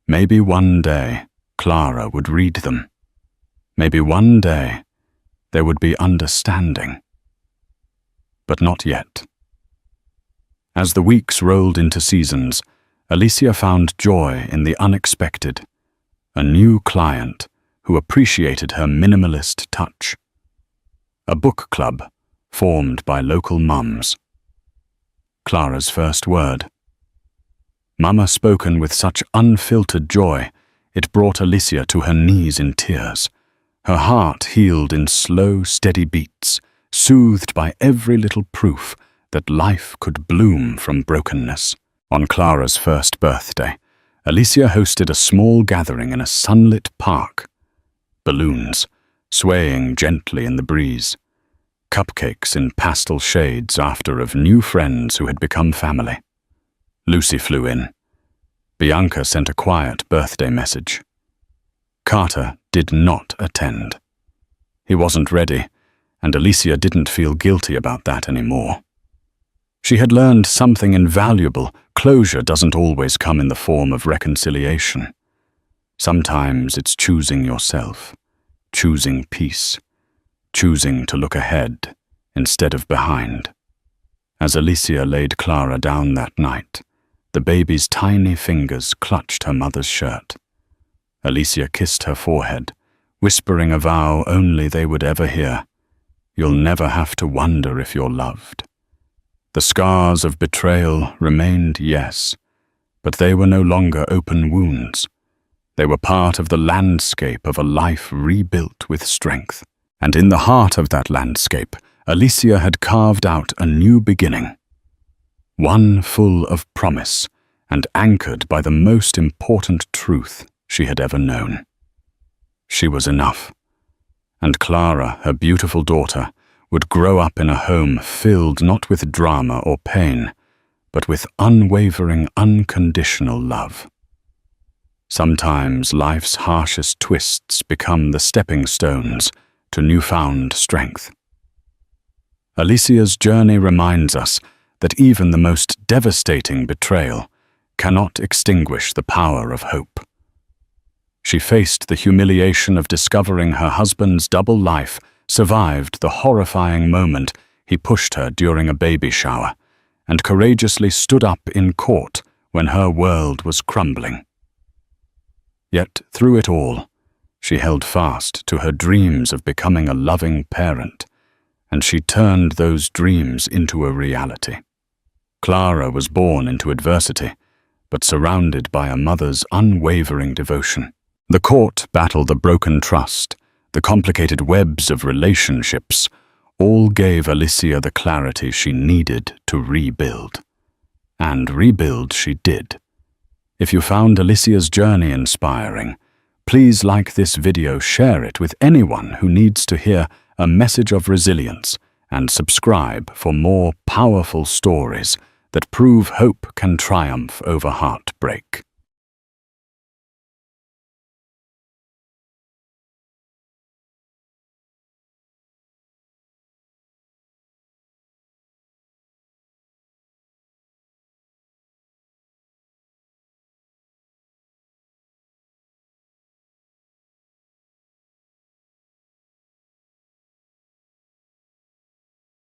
Maybe one day Clara would read them. Maybe one day there would be understanding. But not yet. As the weeks rolled into seasons, Alicia found joy in the unexpected, a new client who appreciated her minimalist touch. A book club formed by local mums. Clara's first word. Mama spoken with such unfiltered joy, it brought Alicia to her knees in tears. Her heart healed in slow, steady beats, soothed by every little proof that life could bloom from brokenness. On Clara's first birthday, Alicia hosted a small gathering in a sunlit park. Balloons, swaying gently in the breeze. Cupcakes in pastel shades after of new friends who had become family. Lucy flew in. Bianca sent a quiet birthday message. Carter did not attend. He wasn't ready, and Alicia didn't feel guilty about that anymore. She had learned something invaluable. Closure doesn't always come in the form of reconciliation. Sometimes it's choosing yourself, choosing peace, choosing to look ahead instead of behind. As Alicia laid Clara down that night, the baby's tiny fingers clutched her mother's shirt. Alicia kissed her forehead, whispering a vow only they would ever hear. You'll never have to wonder if you're loved. The scars of betrayal remained, yes, but they were no longer open wounds. They were part of the landscape of a life rebuilt with strength. And in the heart of that landscape, Alicia had carved out a new beginning. One full of promise and anchored by the most important truth she had ever known. She was enough. And Clara, her beautiful daughter, would grow up in a home filled not with drama or pain, but with unwavering, unconditional love. Sometimes life's harshest twists become the stepping stones to newfound strength. Alicia's journey reminds us that even the most devastating betrayal cannot extinguish the power of hope. She faced the humiliation of discovering her husband's double life, survived the horrifying moment he pushed her during a baby shower, and courageously stood up in court when her world was crumbling. Yet through it all, she held fast to her dreams of becoming a loving parent, and she turned those dreams into a reality. Clara was born into adversity, but surrounded by a mother's unwavering devotion. The court battled the broken trust, the complicated webs of relationships, all gave Alicia the clarity she needed to rebuild. And rebuild she did. If you found Alicia's journey inspiring, please like this video, share it with anyone who needs to hear a message of resilience, and subscribe for more powerful stories that prove hope can triumph over heartbreak.